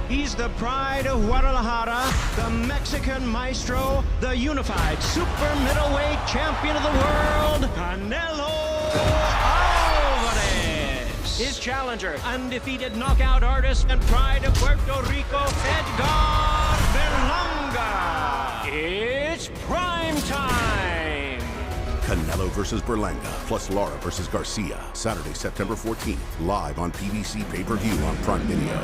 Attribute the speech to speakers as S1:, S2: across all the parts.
S1: He's the pride of Guadalajara, the Mexican maestro, the unified super middleweight champion of the world, Canelo Alvarez. His challenger, undefeated knockout artist and pride of Puerto Rico, Edgar Berlanga. It's prime time.
S2: Canelo versus Berlanga, plus Lara versus Garcia. Saturday, September 14th, live on PBC pay-per-view on Prime Video.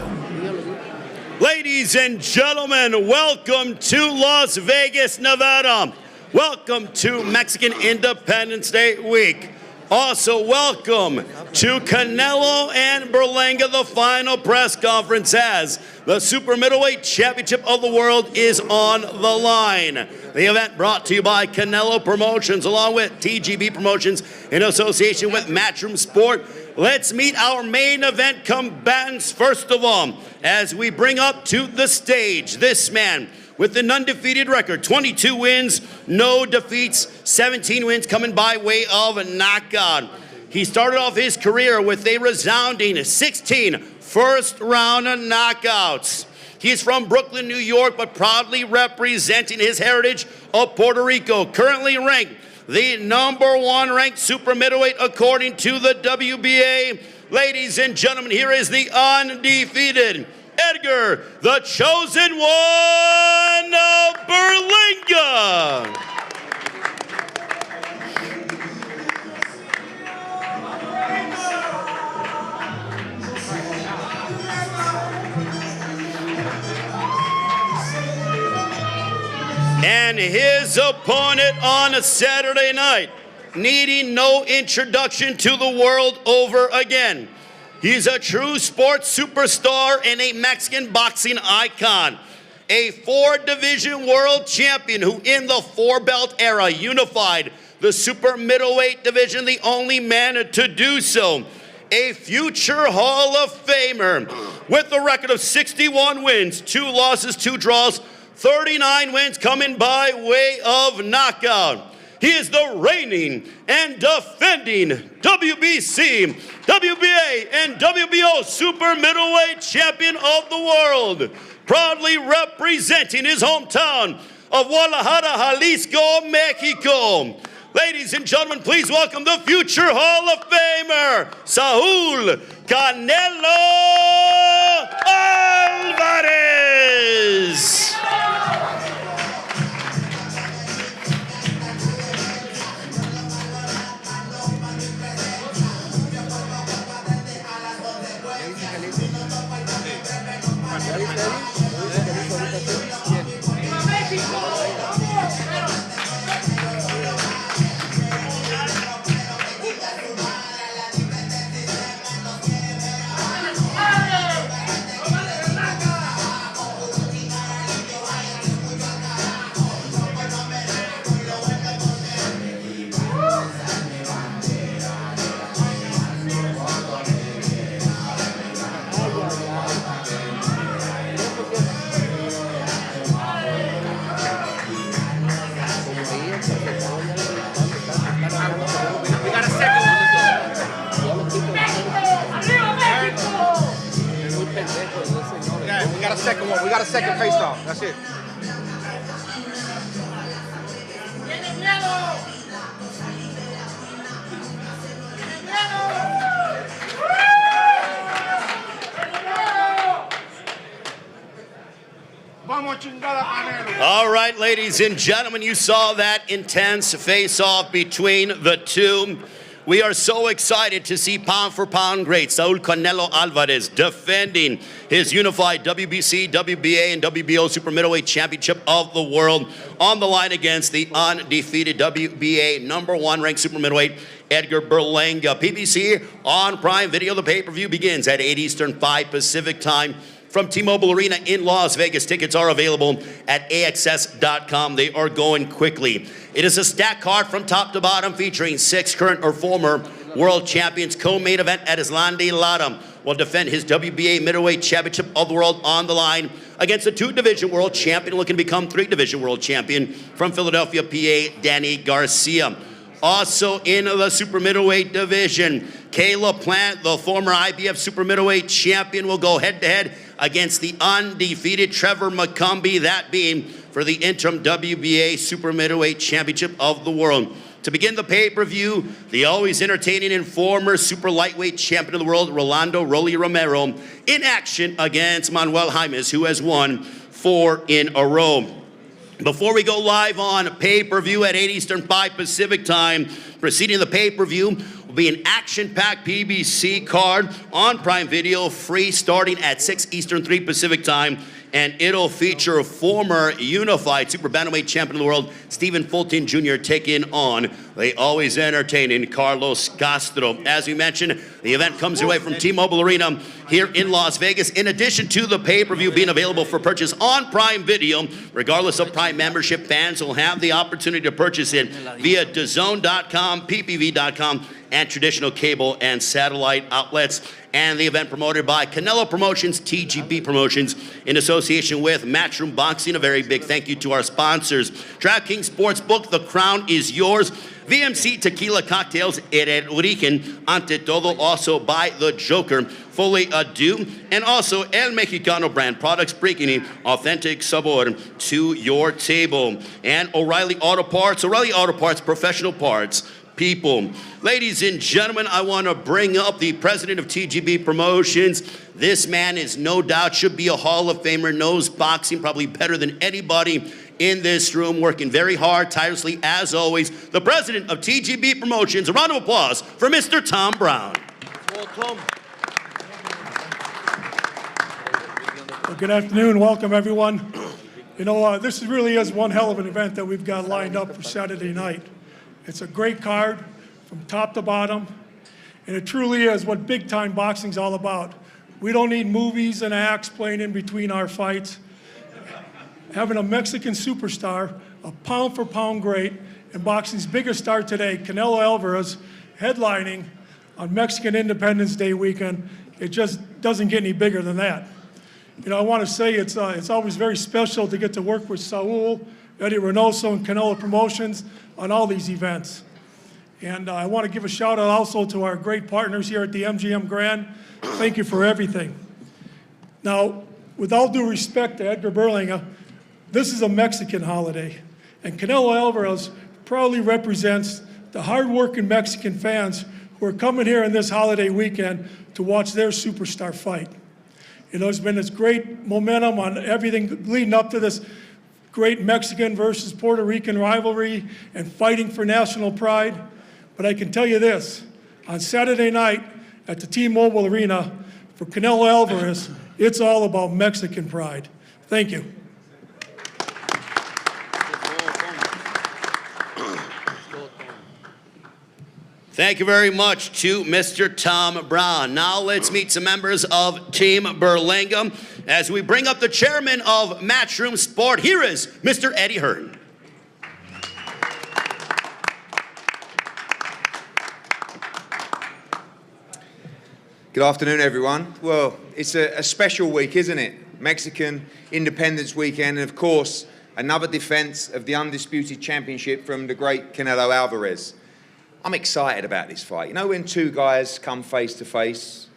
S3: Ladies and gentlemen, welcome to Las Vegas, Nevada. Welcome to Mexican Independence Day week. Also, welcome to Canelo and Berlanga, the final press conference as the Super Middleweight Championship of the World is on the line. The event brought to you by Canelo Promotions, along with TGB Promotions in association with Matchroom Sport. Let's meet our main event combatants first of all, as we bring up to the stage this man with an undefeated record, 22 wins, no defeats, 17 wins coming by way of a knockout. He started off his career with a resounding 16 first-round knockouts. He's from Brooklyn, New York, but proudly representing his heritage of Puerto Rico, currently ranked the #1 ranked super middleweight according to the WBA. Ladies and gentlemen, here is the undefeated Edgar, the chosen one, Berlanga. And his opponent on a Saturday night, needing no introduction to the world over again. He's a true sports superstar and a Mexican boxing icon. A 4-division world champion who in the 4-belt era unified the super middleweight division, the only man to do so. A future Hall of Famer with a record of 61 wins, 2 losses, 2 draws, 39 wins coming by way of knockout. He is the reigning and defending WBC, WBA, and WBO Super Middleweight Champion of the world, proudly representing his hometown of Guadalajara, Jalisco, Mexico. Ladies and gentlemen, please welcome the future Hall of Famer, Saul Canelo Alvarez.
S4: We got a second face off. That's it.
S3: All right, ladies and gentlemen, you saw that intense face-off between the two. We are so excited to see pound-for-pound great Saul Canelo Alvarez defending his unified WBC, WBA, and WBO Super Middleweight Championship of the World on the line against the undefeated WBA #1 ranked Super Middleweight Edgar Berlanga. PBC on Prime Video. The pay-per-view begins at 8 Eastern, 5 Pacific time from T-Mobile Arena in Las Vegas. Tickets are available at AXS.com. They are going quickly. It is a stacked card from top to bottom featuring 6 current or former world champions. Co-main event at Islandi Lara will defend his WBA middleweight championship of the world on the line against a 2-division world champion looking to become 3-division world champion from Philadelphia, PA, Danny Garcia. Also in the super middleweight division, Caleb Plant, the former IBF super middleweight champion, will go head-to-head against the undefeated Trevor McCumbee, that being for the interim WBA Super Middleweight Championship of the World. To begin the pay-per-view, the always entertaining and former super lightweight champion of the world, Rolando Rolly Romero, in action against Manuel Jaimes, who has won 4 in a row. Before we go live on pay-per-view at 8 Eastern, 5 Pacific time, preceding the pay-per-view will be an action-packed PBC card on Prime Video, free starting at 6 Eastern, 3 Pacific time. And it'll feature a former unified super bantamweight champion of the world, Stephen Fulton Jr., taking on the always entertaining Carlos Castro. As we mentioned, the event comes your way from T-Mobile Arena here in Las Vegas. In addition to the pay-per-view being available for purchase on Prime Video, regardless of Prime membership, fans will have the opportunity to purchase it via DAZN.com, PPV.com, and traditional cable and satellite outlets. And the event promoted by Canelo Promotions, TGB Promotions, in association with Matchroom Boxing. A very big thank you to our sponsors. DraftKings Sportsbook, the crown is yours. VMC Tequila Cocktails, El Origen, Ante Todo, also by The Joker, Fully Ado, and also El Mexicano brand products, bringing authentic sabor to your table. And O'Reilly Auto Parts, professional parts, people. Ladies and gentlemen, I want to bring up the president of TGB Promotions. This man is no doubt should be a Hall of Famer, knows boxing probably better than anybody in this room, working very hard, tirelessly, as always. The president of TGB Promotions, a round of applause for Mr. Tom Brown.
S5: Well, good afternoon, welcome everyone. You know, this really is one hell of an event that we've got lined up for Saturday night. It's a great card from top to bottom, and it truly is what big-time boxing's all about. We don't need movies and acts playing in between our fights. Having a Mexican superstar, a pound-for-pound great, and boxing's biggest star today, Canelo Alvarez, headlining on Mexican Independence Day weekend, it just doesn't get any bigger than that. You know, I want to say it's always very special to get to work with Saul, Eddie Reynoso, and Canelo Promotions on all these events. And I want to give a shout out also to our great partners here at the MGM Grand. Thank you for everything. Now, with all due respect to Edgar Berlanga, this is a Mexican holiday, and Canelo Alvarez proudly represents the hard-working Mexican fans who are coming here in this holiday weekend to watch their superstar fight. You know, there's been this great momentum on everything leading up to this great Mexican versus Puerto Rican rivalry and fighting for national pride. But I can tell you this, on Saturday night at the T-Mobile Arena for Canelo Alvarez, it's all about Mexican pride. Thank you.
S3: Thank you very much to Mr. Tom Brown. Now let's meet some members of Team Berlanga as we bring up the chairman of Matchroom Sport. Here is Mr. Eddie Hearn.
S4: Good afternoon, everyone. Well, it's a special week, isn't it? Mexican Independence Weekend, and of course, another defense of the undisputed championship from the great Canelo Alvarez. I'm excited about this fight. You know, when two guys come face to face,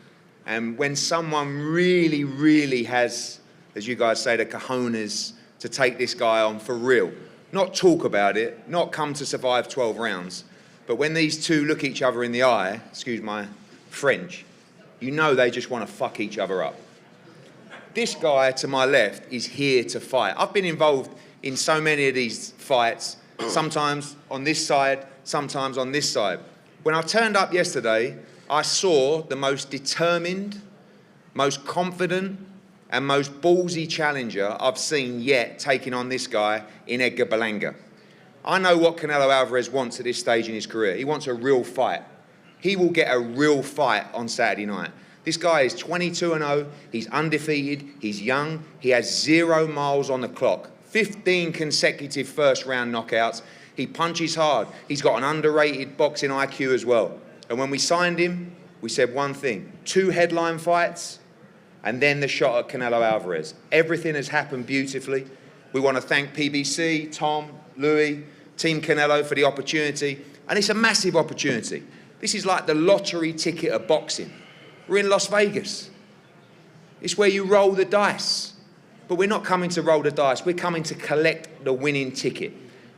S4: and when someone really, really has, as you guys say, the cojones to take this guy on for real. Not talk about it, not come to survive 12 rounds, but when these two look each other in the eye, excuse my French, you know they just want to fuck each other up. This guy to my left is here to fight. I've been involved in so many of these fights, sometimes on this side, sometimes on this side. When I turned up yesterday, I saw the most determined, most confident, and most ballsy challenger I've seen yet taking on this guy in Edgar Berlanga. I know what Canelo Alvarez wants at this stage in his career. He wants a real fight. He will get a real fight on Saturday night. This guy is 22-0, he's undefeated, he's young, he has 0 miles on the clock, 15 consecutive first-round knockouts. He punches hard. He's got an underrated boxing IQ as well. And when we signed him, we said one thing, 2 headline fights, and then the shot at Canelo Alvarez. Everything has happened beautifully. We want to thank PBC, Tom, Louis, Team Canelo for the opportunity. And it's a massive opportunity. This is like the lottery ticket of boxing. We're in Las Vegas. It's where you roll the dice. But we're not coming to roll the dice. We're coming to collect the winning ticket.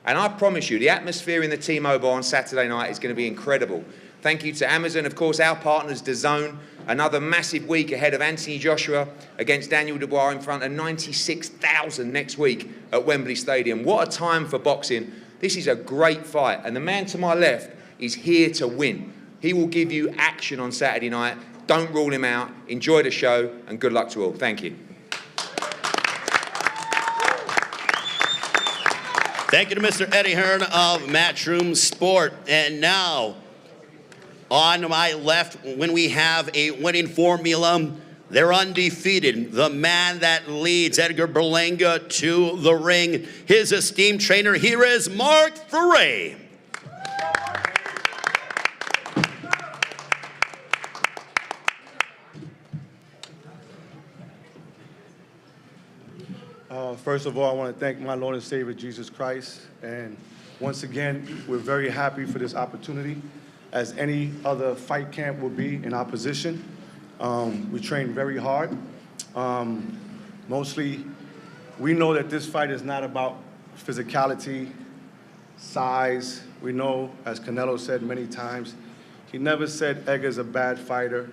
S4: And I promise you, the atmosphere in the T-Mobile on Saturday night is going to be incredible. Thank you to Amazon, of course, our partners, DAZN. Another massive week ahead of Anthony Joshua against Daniel Dubois in front of 96,000 next week at Wembley Stadium. What a time for boxing. This is a great fight. And the man to my left is here to win. He will give you action on Saturday night. Don't rule him out. Enjoy the show, and good luck to all. Thank you.
S3: Thank you to Mr. Eddie Hearn of Matchroom Sport. And now, on my left, when we have a winning formula, they're undefeated. The man that leads Edgar Berlanga to the ring, his esteemed trainer, here is Mark Ferre.
S6: First of all, I want to thank my Lord and Savior, Jesus Christ. And once again, we're very happy for this opportunity, as any other fight camp will be in our position. We train very hard. Mostly, we know that this fight is not about physicality, size. We know, as Canelo said many times, he never said Edgar's a bad fighter.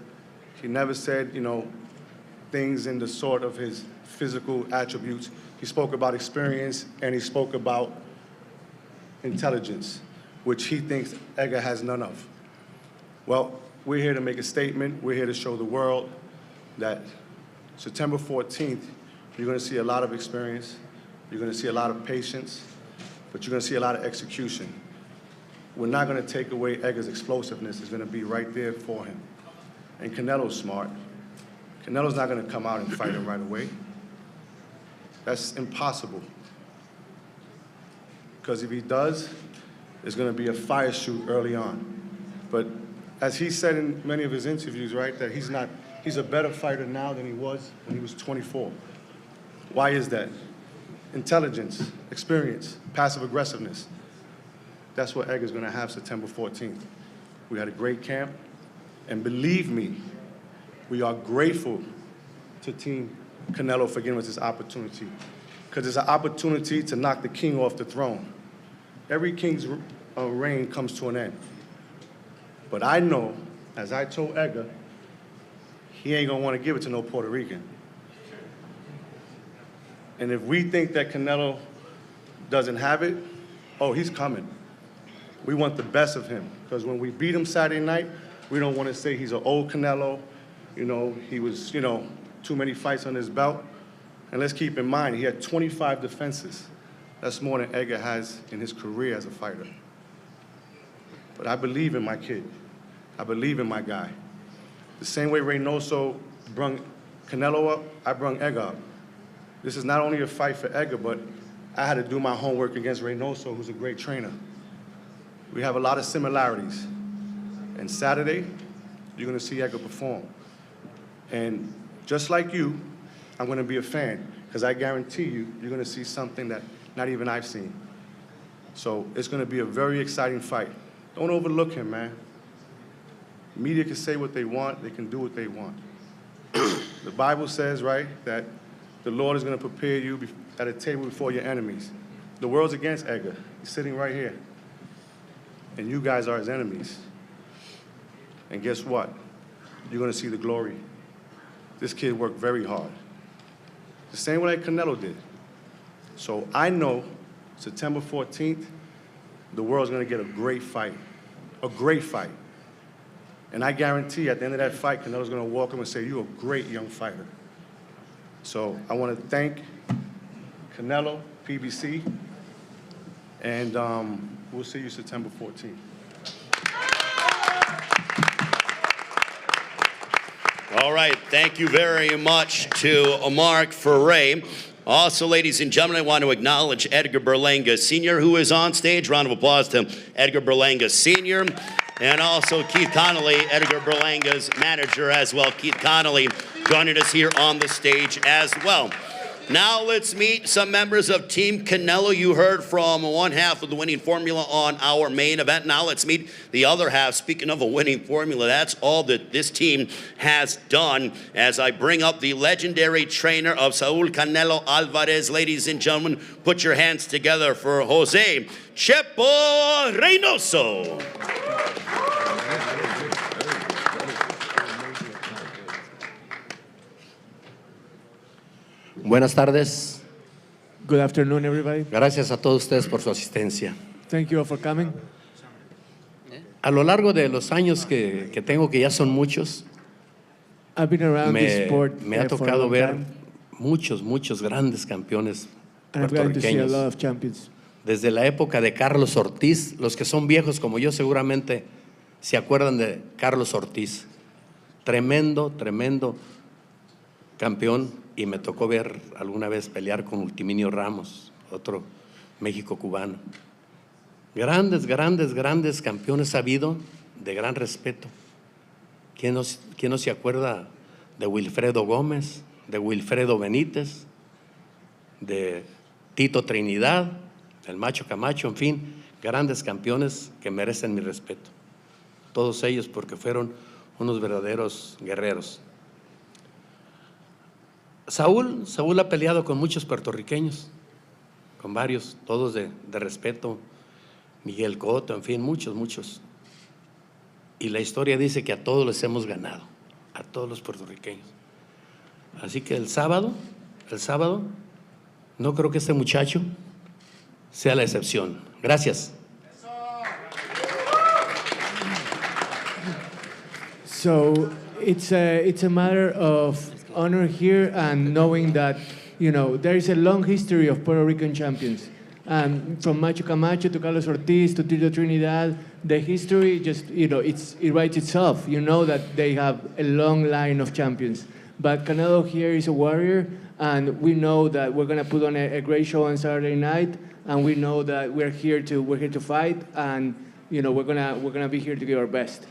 S6: He never said, things in the sort of his physical attributes. He spoke about experience, and he spoke about intelligence, which he thinks Edgar has none of. Well, we're here to make a statement. We're here to show the world that September 14th, you're going to see a lot of experience, you're going to see a lot of patience, but you're going to see a lot of execution. We're not going to take away Edgar's explosiveness. It's going to be right there for him. And Canelo's smart. Canelo's not going to come out and fight him right away. That's impossible. Because if he does, it's going to be a fire shoot early on. But as he said in many of his interviews, right, that he's a better fighter now than he was when he was 24. Why is that? Intelligence, experience, passive aggressiveness. That's what Edgar's going to have September 14th. We had a great camp, and believe me, we are grateful to Team Canelo for giving us this opportunity, because it's an opportunity to knock the king off the throne. Every king's reign comes to an end. But I know, as I told Edgar, he ain't gonna want to give it to no Puerto Rican. And if we think that Canelo doesn't have it, oh, he's coming. We want the best of him, because when we beat him Saturday night, we don't want to say he's an old Canelo, he was, too many fights on his belt. And let's keep in mind, he had 25 defenses. That's more than Edgar has in his career as a fighter. But I believe in my kid. I believe in my guy. The same way Reynoso brung Canelo up, I brung Edgar up. This is not only a fight for Edgar, but I had to do my homework against Reynoso, who's a great trainer. We have a lot of similarities. And Saturday, you're gonna see Edgar perform. And just like you, I'm gonna be a fan, because I guarantee you're gonna see something that not even I've seen. So it's gonna be a very exciting fight. Don't overlook him, man. Media can say what they want, they can do what they want. The Bible says, right, that the Lord is gonna prepare you at a table before your enemies. The world's against Edgar. He's sitting right here. And you guys are his enemies. And guess what? You're gonna see the glory. This kid worked very hard. The same way Canelo did. So I know September 14th, the world's gonna get a great fight. A great fight. And I guarantee at the end of that fight, Canelo's gonna walk him and say, you're a great young fighter. So I wanna thank Canelo, PBC, and we'll see you September 14th.
S3: All right, thank you very much to Mark Ferre. Also, ladies and gentlemen, I want to acknowledge Edgar Berlanga Sr., who is on stage. Round of applause to Edgar Berlanga Sr. And also Keith Connolly, Edgar Berlanga's manager as well. Keith Connolly joining us here on the stage as well. Now let's meet some members of Team Canelo. You heard from one half of the winning formula on our main event. Now let's meet the other half. Speaking of a winning formula, that's all that this team has done. As I bring up the legendary trainer of Saul Canelo Alvarez, ladies and gentlemen, put your hands together for Jose Chepo Reynoso.
S7: Buenas tardes.
S8: Good afternoon, everybody.
S7: Gracias a todos ustedes por su asistencia.
S8: Thank you all for coming.
S7: A lo largo de los años que tengo, que ya son muchos,
S8: I've been around this sport
S7: me ha
S8: for a
S7: tocado
S8: long
S7: ver
S8: time,
S7: muchos grandes campeones
S8: and I've gotten to see a
S7: puertorriqueños.
S8: lot of champions.
S7: Desde la época de Carlos Ortiz, los que son viejos como yo seguramente se acuerdan de Carlos Ortiz. Tremendo campeón. Y me tocó ver alguna vez pelear con Ultiminio Ramos, otro México cubano. Grandes campeones ha habido, de gran respeto. ¿Quién no se acuerda de Wilfredo Gómez, de Wilfredo Benítez, de Tito Trinidad, el Macho Camacho, en fin, grandes campeones que merecen mi respeto. Todos ellos porque fueron unos verdaderos guerreros. Saúl ha peleado con muchos puertorriqueños, con varios, todos de respeto, Miguel Cotto, en fin, muchos. Y la historia dice que a todos les hemos ganado, a todos los puertorriqueños. Así que el sábado, no creo que este muchacho sea la excepción. Gracias.
S8: So it's a matter of honor here and knowing that, you know, there is a long history of Puerto Rican champions. From Macho Camacho to Carlos Ortiz to Tito Trinidad, the history just, you know, it writes itself. You know that they have a long line of champions. But Canelo here is a warrior, and we know that we're gonna put on a great show on Saturday night, and we know that we're here to fight, and you know we're gonna be here to give our best.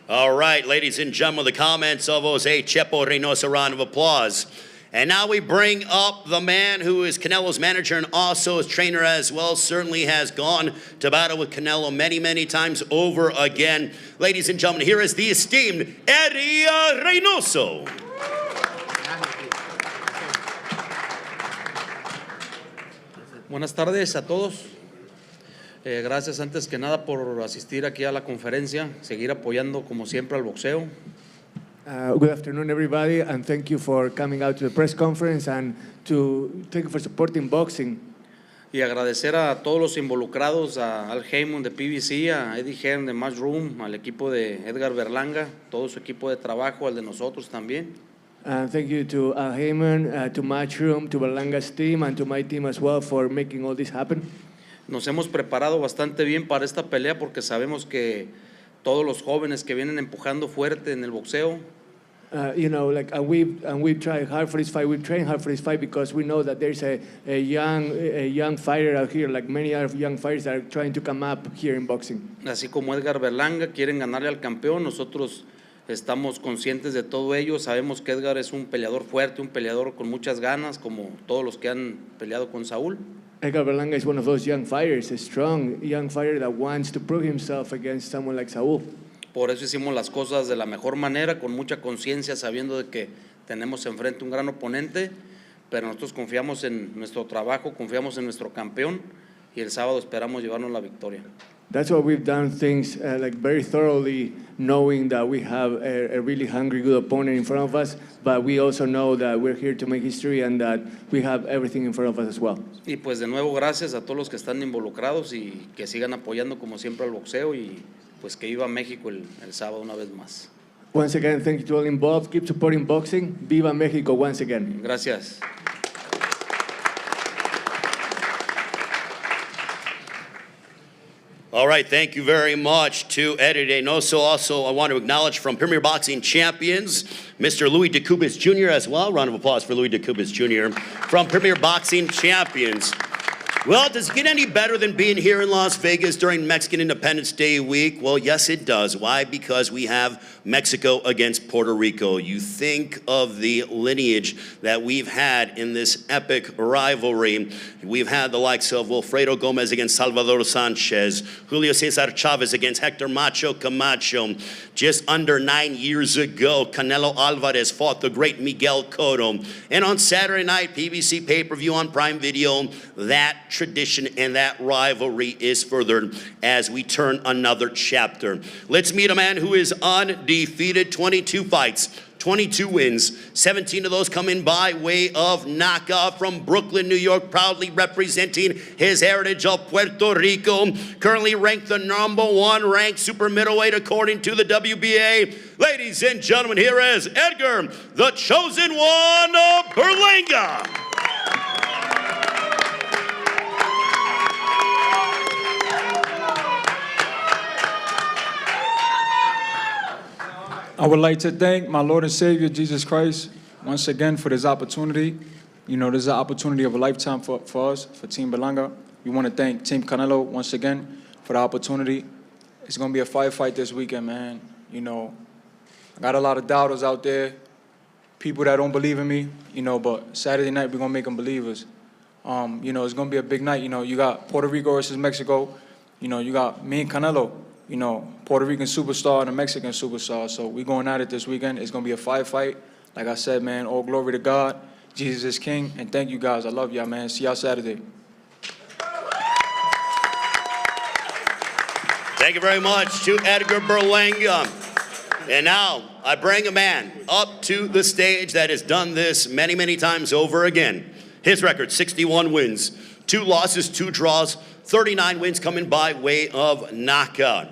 S3: All right, ladies and gentlemen, the comments of Jose Chepo Reynoso, a round of applause. And now we bring up the man who is Canelo's manager and also his trainer as well, certainly has gone to battle with Canelo many times over again. Ladies and gentlemen, here is the esteemed Edgar Reynoso.
S9: Buenas tardes a todos. Gracias antes que nada por asistir aquí a la conferencia, seguir apoyando como siempre al boxeo.
S8: Good afternoon, everybody, and thank you for coming out to the press conference and thank you for supporting boxing.
S9: Y agradecer a todos los involucrados, a Al Heyman de PBC, a Eddie Hearn de Matchroom, al equipo de Edgar Berlanga, todo su equipo de trabajo, al de nosotros también.
S8: Thank you to Al Heyman, to Matchroom, to Berlanga's team, and to my team as well for making all this happen.
S9: Nos hemos preparado bastante bien para esta pelea porque sabemos que todos los jóvenes que vienen empujando fuerte en el boxeo.
S8: You know, like, and we've tried hard for this fight. We've trained hard for this fight because we know that there's a young fighter out here, like many other young fighters that are trying to come up here in boxing.
S9: Así como Edgar Berlanga quieren ganarle al campeón, nosotros estamos conscientes de todo ello. Sabemos que Edgar es un peleador fuerte, un peleador con muchas ganas, como todos los que han peleado con Saúl.
S8: Edgar Berlanga is one of those young fighters, a strong young fighter that wants to prove himself against someone like Saúl.
S9: Por eso hicimos las cosas de la mejor manera, con mucha conciencia, sabiendo de que tenemos enfrente un gran oponente, pero nosotros confiamos en nuestro trabajo, confiamos en nuestro campeón y el sábado esperamos llevarnos la victoria.
S8: That's why we've done things like very thoroughly, knowing that we have a really hungry, good opponent in front of us, but we also know that we're here to make history and that we have everything in front of us as well.
S9: Y pues de nuevo gracias a todos los que están involucrados y que sigan apoyando como siempre al boxeo y pues que viva México el sábado una vez más.
S8: Once again, thank you to all involved. Keep supporting boxing. Viva Mexico once again.
S9: Gracias.
S3: All right, thank you very much to Eddie Reynoso. Also, I want to acknowledge from Premier Boxing Champions, Mr. Louis DeCubas Jr. as well. Round of applause for Louis DeCubas Jr. from Premier Boxing Champions. Well, does it get any better than being here in Las Vegas during Mexican Independence Day week? Well, yes, it does. Why? Because we have Mexico against Puerto Rico. You think of the lineage that we've had in this epic rivalry. We've had the likes of Wilfredo Gomez against Salvador Sanchez, Julio Cesar Chavez against Hector Macho Camacho. Just under 9 years ago, Canelo Alvarez fought the great Miguel Cotto. And on Saturday night, PBC pay-per-view on Prime Video, that tradition and that rivalry is furthered as we turn another chapter. Let's meet a man who is undefeated, 22 fights, 22 wins, 17 of those coming by way of knockout from Brooklyn, New York, proudly representing his heritage of Puerto Rico, currently ranked the #1 ranked super middleweight according to the WBA. Ladies and gentlemen, here is Edgar, the chosen one of Berlanga.
S10: I would like to thank my Lord and Savior, Jesus Christ, once again for this opportunity. You know, this is an opportunity of a lifetime for us, for Team Berlanga. We want to thank Team Canelo once again for the opportunity. It's going to be a fight this weekend, man. You know, I got a lot of doubters out there, people that don't believe in me, you know, but Saturday night we're going to make them believers. You know, it's going to be a big night. You know, you got Puerto Rico versus Mexico. You know, you got me and Canelo. You know, Puerto Rican superstar and a Mexican superstar. So we're going at it this weekend. It's going to be a fight. Like I said, man, all glory to God. Jesus is King. And thank you, guys. I love y'all, man. See y'all Saturday.
S3: Thank you very much to Edgar Berlanga. And now I bring a man up to the stage that has done this many, many times over again. His record, 61 wins, 2 losses, 2 draws, 39 wins coming by way of knockout.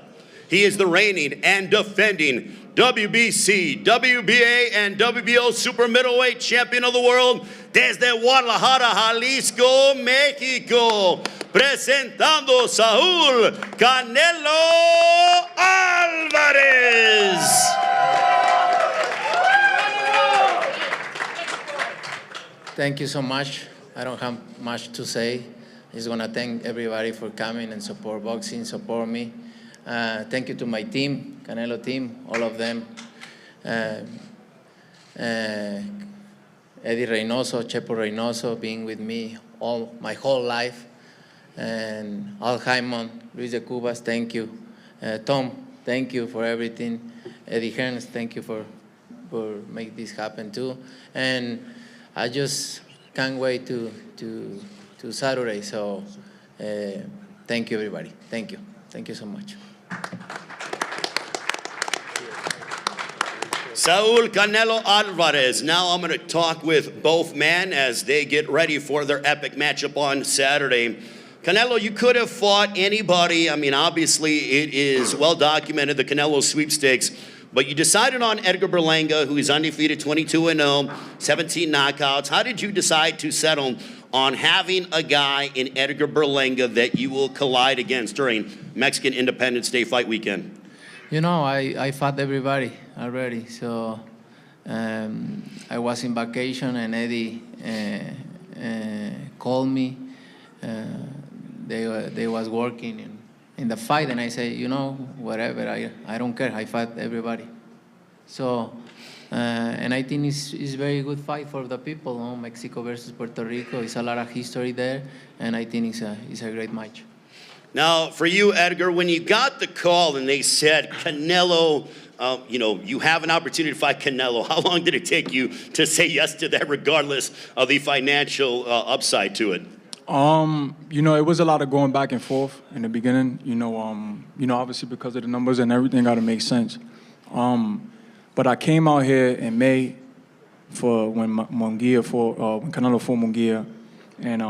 S3: He is the reigning and defending WBC, WBA, and WBO super middleweight champion of the world desde Guadalajara, Jalisco, Mexico. Presentando Saúl Canelo Alvarez.
S11: Thank you so much. I don't have much to say. I just want to thank everybody for coming and support boxing, support me. Thank you to my team, Canelo team, all of them. Eddie Reynoso, Chepo Reynoso, being with me my whole life. And Al Jaimon, Luis de Cubas, thank you. Tom, thank you for everything. Eddie Hearns, thank you for making this happen too. And I just can't wait to Saturday. So thank you, everybody. Thank you. Thank you so much.
S3: Saúl Canelo Alvarez. Now I'm going to talk with both men as they get ready for their epic matchup on Saturday. Canelo, you could have fought anybody. I mean, obviously, it is well documented, the Canelo sweepstakes. But you decided on Edgar Berlanga, who is undefeated, 22-0, 17 knockouts. How did you decide to settle on having a guy in Edgar Berlanga that you will collide against during Mexican Independence Day fight weekend?
S11: You know, I fought everybody already. So I was in vacation, and Eddie called me. They was working in the fight, and I say, you know, whatever, I don't care. I fight everybody. So, and I think it's very good fight for the people. You know? Mexico versus Puerto Rico. It's a lot of history there, and I think it's a great match.
S3: Now, for you, Edgar, when you got the call and they said, Canelo, you know, you have an opportunity to fight Canelo, how long did it take you to say yes to that, regardless of the financial upside to it?
S10: You know, it was a lot of going back and forth in the beginning. You know, obviously because of the numbers and everything, got to make sense. But I came out here in May for when Munguia when Canelo fought Munguia, and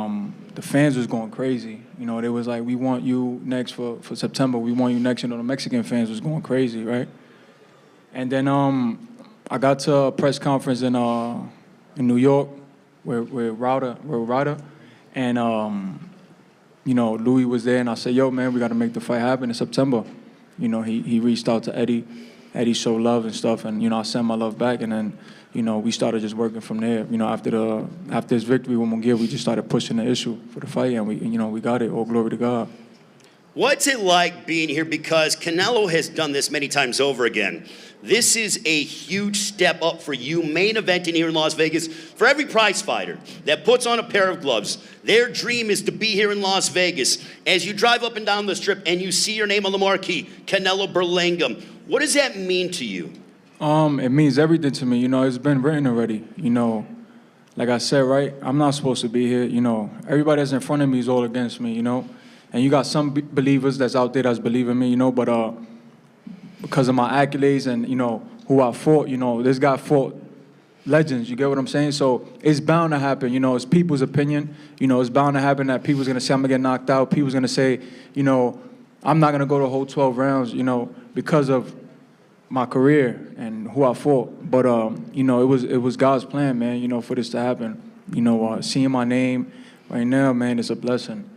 S10: the fans was going crazy. You know, they was like, "We want you next for September. We want you next." You know, the Mexican fans was going crazy, right? And then I got to a press conference in New York where Ryder. And, you know, Louis was there, and I said, yo, man, we got to make the fight happen in September. You know, he reached out to Eddie. Eddie showed love and stuff, and, you know, I sent my love back. And then we started just working from there. After his victory with Munguia, we just started pushing the issue for the fight, and we got it. All glory to God.
S3: What's it like being here? Because Canelo has done this many times over again. This is a huge step up for you, main eventing here in Las Vegas. For every prize fighter that puts on a pair of gloves, their dream is to be here in Las Vegas. As you drive up and down the strip and you see your name on the marquee, Canelo Berlanga, what does that mean to you?
S10: It means everything to me. It's been written already. Like I said, right, I'm not supposed to be here. Everybody that's in front of me is all against me, And you got some believers that's out there that's believing me, but because of my accolades and, who I fought, this guy fought legends, you get what I'm saying? So it's bound to happen, it's people's opinion. It's bound to happen that people's going to say I'm going to get knocked out. People's going to say, I'm not going to go the whole 12 rounds, because of my career and who I fought. But, it was God's plan, man, for this to happen. Seeing my name right now, man, it's a blessing.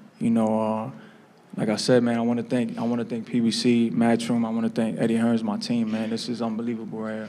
S10: Like I said, man, I want to thank PBC, Matchroom. I want to thank Eddie Hearns, my team, man. This is unbelievable right here.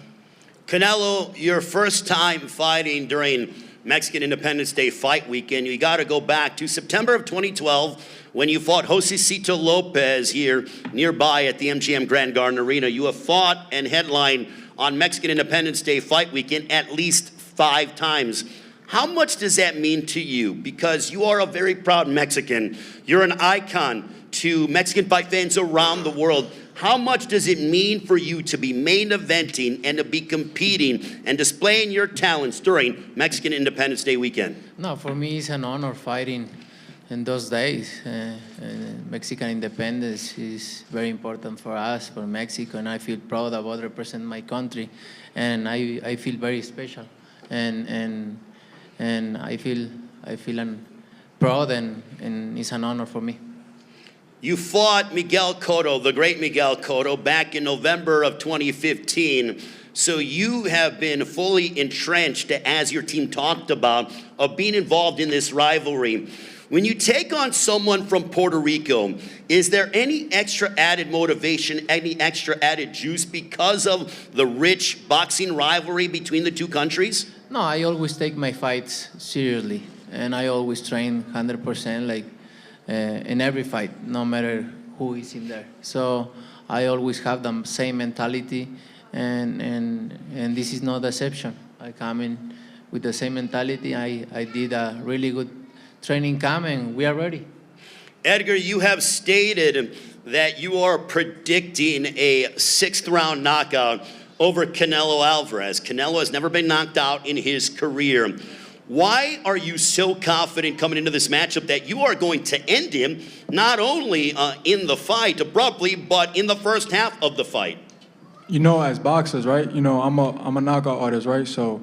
S3: Canelo, your first time fighting during Mexican Independence Day fight weekend, you got to go back to September of 2012 when you fought Josecito Lopez here nearby at the MGM Grand Garden Arena. You have fought and headlined on Mexican Independence Day fight weekend at least 5 times. How much does that mean to you? Because you are a very proud Mexican. You're an icon to Mexican fight fans around the world. How much does it mean for you to be main eventing and to be competing and displaying your talents during Mexican Independence Day weekend?
S11: No, for me it's an honor fighting in those days. Mexican independence is very important for us, for Mexico, and I feel proud about representing my country, and I feel very special, and I feel proud, and it's an honor for me.
S3: You fought Miguel Cotto, the great Miguel Cotto, back in November of 2015. So you have been fully entrenched, as your team talked about, of being involved in this rivalry. When you take on someone from Puerto Rico, is there any extra added motivation, any extra added juice because of the rich boxing rivalry between the two countries?
S11: No, I always take my fights seriously, and I always train 100%, in every fight, no matter who is in there. So I always have the same mentality, and this is no deception. I come in with the same mentality. I did a really good training camp, and we are ready.
S3: Edgar, you have stated that you are predicting a 6th round knockout over Canelo Alvarez. Canelo has never been knocked out in his career. Why are you so confident coming into this matchup that you are going to end him not only in the fight abruptly, but in the first half of the fight?
S10: As boxers, right? I'm a knockout artist, right? So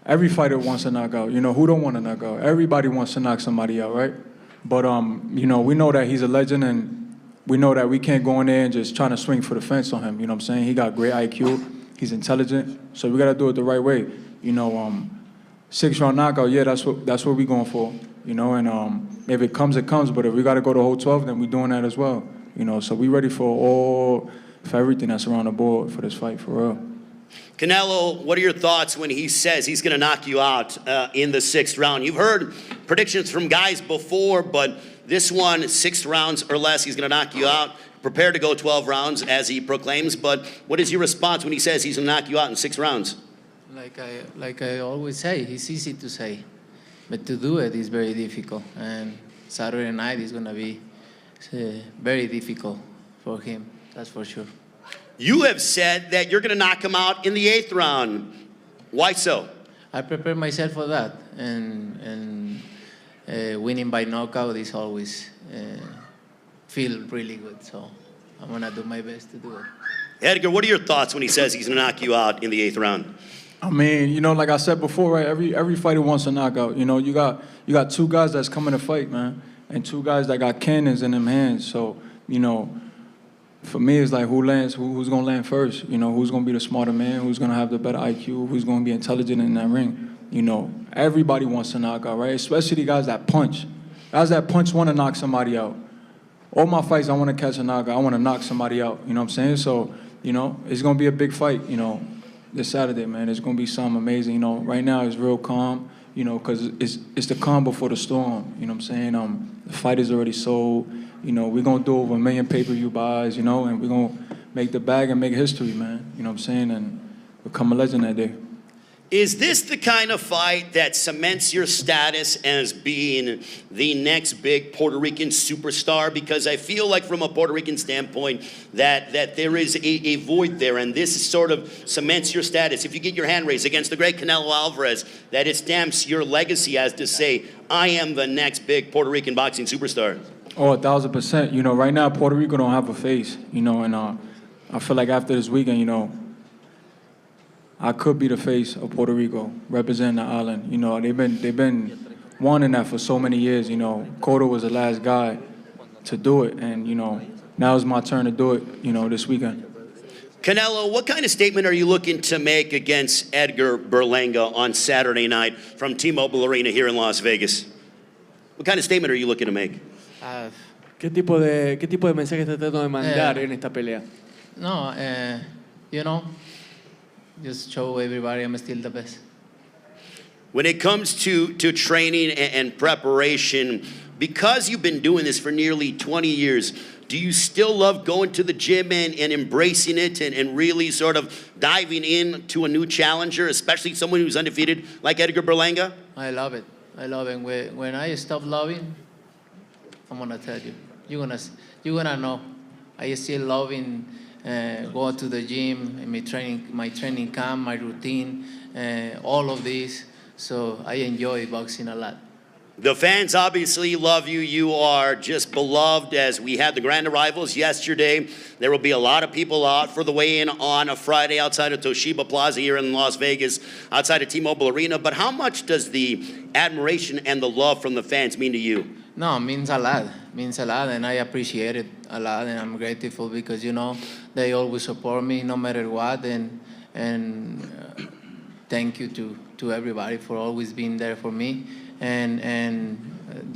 S10: every fighter wants a knockout. Who don't want a knockout? Everybody wants to knock somebody out, right? But we know that he's a legend, and we know that we can't go in there and just trying to swing for the fence on him. You know what I'm saying? He got great IQ. He's intelligent. So we got to do it the right way. 6-round knockout, yeah, that's what we're going for, and if it comes, it comes, but if we got to go the whole 12, then we're doing that as well, so we ready for everything that's around the board for this fight, for real.
S3: Canelo, what are your thoughts when he says he's going to knock you out in the 6th round? You've heard predictions from guys before, but this one, 6 rounds or less, he's going to knock you out. Prepare to go 12 rounds, as he proclaims, but what is your response when he says he's going to knock you out in 6 rounds?
S11: Like I always say, it's easy to say, but to do it is very difficult. And Saturday night is going to be very difficult for him, that's for sure.
S3: You have said that you're going to knock him out in the 8th round. Why so?
S11: I prepare myself for that, and winning by knockout is always feel really good. So I'm going to do my best to do it.
S3: Edgar, what are your thoughts when he says he's going to knock you out in the 8th round?
S10: I mean, like I said before, right? Every fighter wants a knockout. You got 2 guys that's coming to fight, man, and 2 guys that got cannons in them hands. So, for me, it's like who's gonna land first? Who's gonna be the smarter man? Who's gonna have the better IQ? Who's gonna be intelligent in that ring? Everybody wants a knockout, right? Especially the guys that punch. Guys that punch want to knock somebody out. All my fights, I want to catch a knockout. I want to knock somebody out. You know what I'm saying? So, it's gonna be a big fight. this Saturday, man. It's gonna be something amazing. You know, right now it's real calm. You know, because it's the calm before the storm. You know what I'm saying? The fight is already sold. You know, we're gonna do over 1 million pay-per-view buys. You know, and we're gonna make the bag and make history, man. You know what I'm saying? And become a legend that day.
S3: Is this the kind of fight that cements your status as being the next big Puerto Rican superstar? Because I feel like from a Puerto Rican standpoint that there is a void there, and this sort of cements your status. If you get your hand raised against the great Canelo Alvarez, that it stamps your legacy as to say, I am the next big Puerto Rican boxing superstar.
S10: Oh, 1,000%. You know, right now Puerto Rico don't have a face. You know, and I feel like after this weekend, you know, I could be the face of Puerto Rico, representing the island. You know, they've been wanting that for so many years. You know, Cotto was the last guy to do it, and you know, now it's my turn to do it. You know, this weekend.
S3: Canelo, what kind of statement are you looking to make against Edgar Berlanga on Saturday night from T-Mobile Arena here in Las Vegas? What kind of statement are you looking to make?
S8: ¿Qué tipo de mensaje está tratando de mandar en esta pelea?
S11: No, you know, just show everybody I'm still the best.
S3: When it comes to training and preparation, because you've been doing this for nearly 20 years, do you still love going to the gym and embracing it and really sort of diving into a new challenger, especially someone who's undefeated like Edgar Berlanga?
S11: I love it. I love it. When I stop loving, I'm gonna tell you. You're gonna know. I still loving going to the gym, my training camp, my routine, all of this. So I enjoy boxing a lot.
S3: The fans obviously love you. You are just beloved. As we had the grand arrivals yesterday, there will be a lot of people out for the weigh-in on a Friday outside of Toshiba Plaza here in Las Vegas, outside of T-Mobile Arena. But how much does the admiration and the love from the fans mean to you?
S11: No, it means a lot. It means a lot, and I appreciate it a lot, and I'm grateful because, you know, they always support me no matter what, and thank you to everybody for always being there for me. And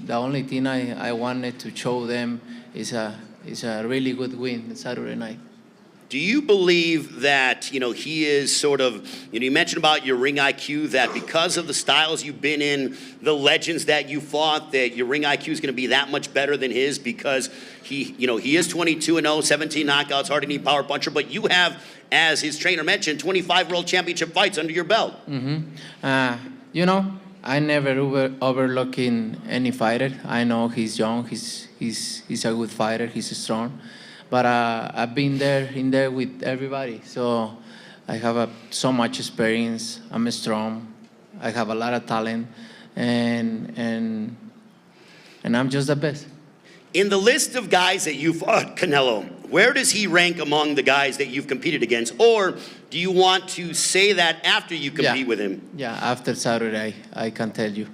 S11: the only thing I wanted to show them is a really good win Saturday night.
S3: Do you believe that, you know, he is sort of, you know, you mentioned about your ring IQ, that because of the styles you've been in, the legends that you fought, that your ring IQ is going to be that much better than his because he, you know, he is 22-0, 17 knockouts, hard-hitting power puncher, but you have, as his trainer mentioned, 25 world championship fights under your belt.
S11: You know, I never overlooking any fighter. I know he's young, he's a good fighter, he's strong. But I've been in there with everybody. So I have so much experience. I'm strong. I have a lot of talent, and I'm just the best.
S3: In the list of guys that you fought, Canelo, where does he rank among the guys that you've competed against? Or do you want to say that after you compete with him?
S11: Yeah, after Saturday, I can tell you.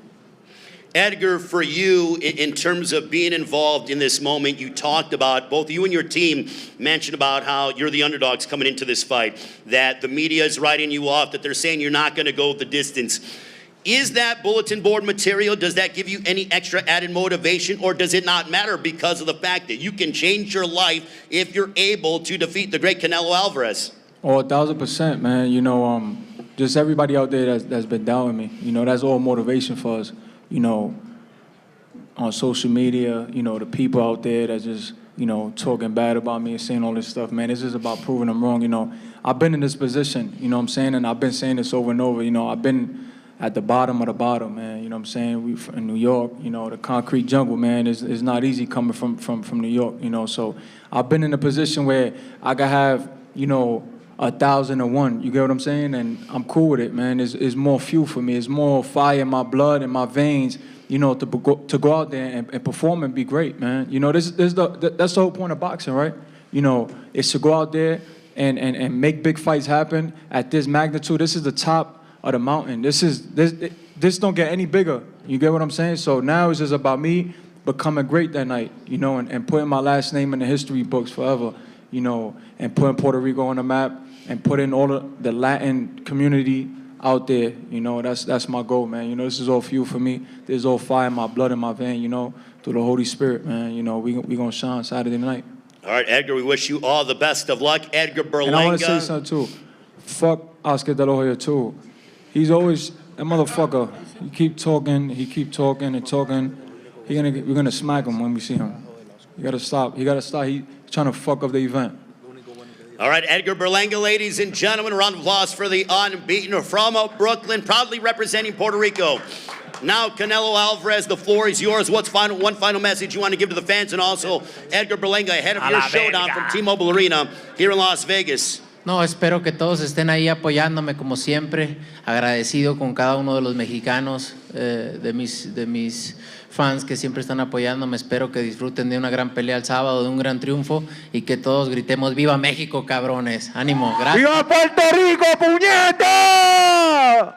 S3: Edgar, for you, in terms of being involved in this moment, you talked about, both you and your team mentioned about how you're the underdogs coming into this fight, that the media is writing you off, that they're saying you're not going to go the distance. Is that bulletin board material, does that give you any extra added motivation, or does it not matter because of the fact that you can change your life if you're able to defeat the great Canelo Alvarez?
S10: Oh, 1,000%, man. You know, just everybody out there that's been doubting me, you know, that's all motivation for us. You know, on social media, you know, the people out there that just, you know, talking bad about me and saying all this stuff, man, it's just about proving them wrong. You know, I've been in this position, you know what I'm saying, and I've been saying this over and over. You know, I've been at the bottom of the bottom, man, you know what I'm saying? We in New York, you know, the concrete jungle, man, is not easy coming from New York, you know. So I've been in a position where I could have, you know, 1,001, you get what I'm saying? And I'm cool with it, man. It's more fuel for me. It's more fire in my blood and my veins, you know, to go out there and perform and be great, man. You know, that's the whole point of boxing, right? You know, it's to go out there and make big fights happen at this magnitude. This is the top of the mountain. This don't get any bigger. You get what I'm saying? So now it's just about me becoming great that night, you know, and putting my last name in the history books forever, you know, and putting Puerto Rico on the map, and putting all of the Latin community out there, you know, that's my goal, man. You know, this is all fuel for me. There's all fire in my blood in my vein, you know, through the Holy Spirit, man. You know, we gonna shine Saturday night.
S3: All right, Edgar, we wish you all the best of luck. Edgar Berlanga.
S10: And I want to say something, too. fuck Oscar De La Hoya too. He's always that motherfucker. He keep talking and talking. We're gonna smack him when we see him. You gotta stop. He gotta stop. He's trying to fuck up the event.
S3: All right, Edgar Berlanga, ladies and gentlemen, a round of applause for the unbeaten from Brooklyn, proudly representing Puerto Rico. Now, Canelo Alvarez, the floor is yours. What's one final message you want to give to the fans, and also Edgar Berlanga ahead of your showdown from T-Mobile Arena here in Las Vegas?
S11: No, espero que todos estén ahí apoyándome como siempre, agradecido con cada uno de los mexicanos, de mis fans que siempre están apoyándome. Espero que disfruten de una gran pelea el sábado, de un gran triunfo y que todos gritemos ¡Viva México, cabrones! ¡Ánimo! ¡Gracias!
S8: ¡Viva Puerto Rico, puñeta!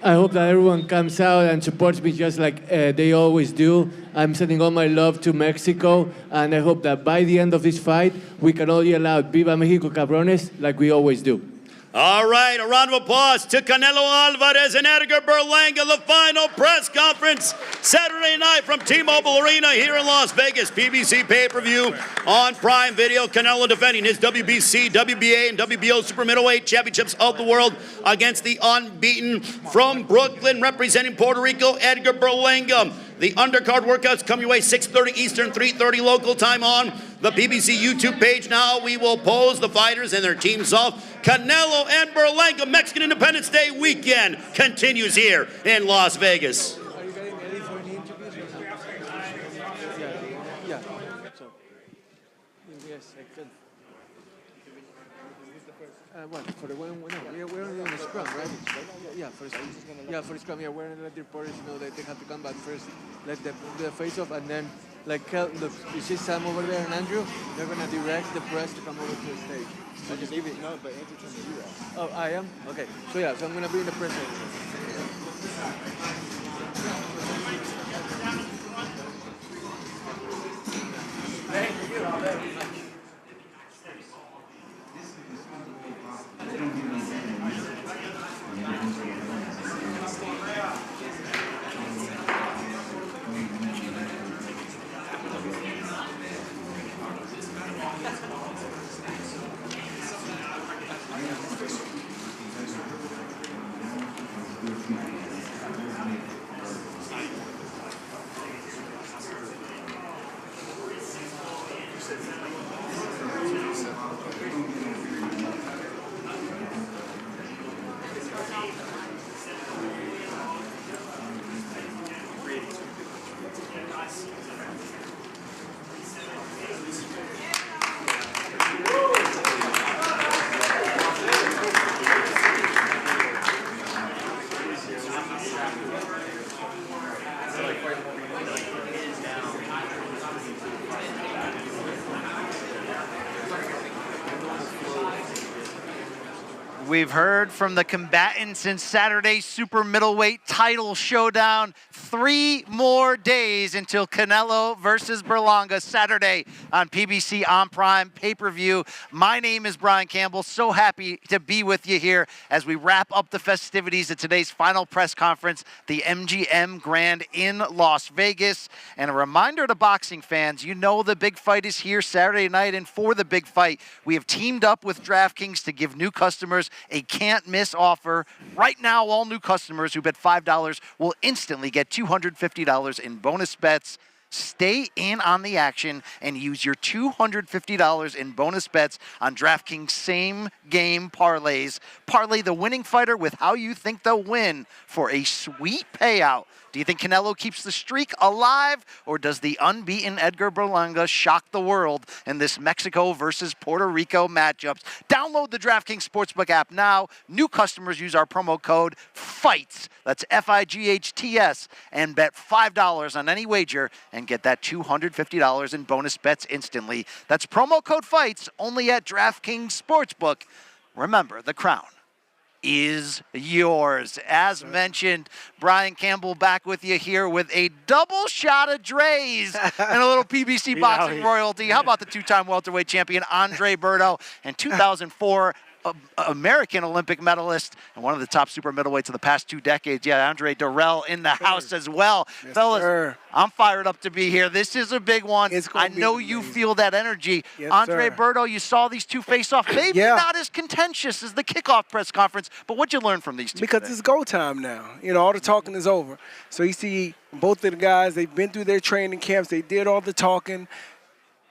S8: I hope that everyone comes out and supports me just like they always do. I'm sending all my love to Mexico, and I hope that by the end of this fight, we can all yell out Viva México, cabrones, like we always do.
S3: All right, a round of applause to Canelo Alvarez and Edgar Berlanga, the final press conference Saturday night from T-Mobile Arena here in Las Vegas. PBC pay-per-view on Prime Video. Canelo defending his WBC, WBA, and WBO super middleweight championships of the world against the unbeaten from Brooklyn, representing Puerto Rico, Edgar Berlanga. The undercard workouts come your way 6:30 Eastern, 3:30 local time on the PBC YouTube page. Now we will pose the fighters and their teams off. Canelo and Berlanga Mexican Independence Day weekend continues here in Las Vegas.
S8: Are you getting ready for the interviews? Yeah. So, yes, I can. What? For the one? No, we're only on the scrum, right? Yeah, for the scrum. Yeah, for the scrum. Yeah, we're gonna let the reporters know that they have to come back first, let the face off, and then, like, look, you see Sam over there and Andrew? They're gonna direct the press to come over to the stage. So just give it. No, but Andrew told me to do that. Oh, I am? Okay. So yeah, so I'm gonna bring the press over. Thank you.
S12: We've heard from the combatants in Saturday's super middleweight title showdown. 3 more days until Canelo versus Berlanga, Saturday on PBC on Prime pay-per-view. My name is Brian Campbell. So happy to be with you here as we wrap up the festivities at today's final press conference, the MGM Grand in Las Vegas. And a reminder to boxing fans, you know the big fight is here Saturday night, and for the big fight, we have teamed up with DraftKings to give new customers a can't-miss offer. Right now, all new customers who bet $5 will instantly get $250 in bonus bets. Stay in on the action and use your $250 in bonus bets on DraftKings same-game parlays. Parlay the winning fighter with how you think they'll win for a sweet payout. Do you think Canelo keeps the streak alive, or does the unbeaten Edgar Berlanga shock the world in this Mexico versus Puerto Rico matchups? Download the DraftKings Sportsbook app now. New customers use our promo code FIGHTS, that's FIGHTS, and bet $5 on any wager and get that $250 in bonus bets instantly. That's promo code FIGHTS only at DraftKings Sportsbook. Remember, the crown is yours. As mentioned, Brian Campbell back with you here with a double shot of Dre's and a little PBC boxing royalty. How about the 2-time welterweight champion Andre Berto and 2004 American Olympic medalist and one of the top super middleweights of the past 2 decades. Yeah, Andre Dirrell in the house as well.
S13: Yes,
S12: Fellas,
S13: sir.
S12: I'm fired up to be here. This is a big one. I know you feel that energy.
S13: Yes,
S12: Andre
S13: sir.
S12: Berto, you saw these two face off. Maybe not as contentious as the kickoff press conference, but what'd you learn from these two?
S13: Because it's go time now. You know, all the talking is over. So you see both of the guys, they've been through their training camps. They did all the talking.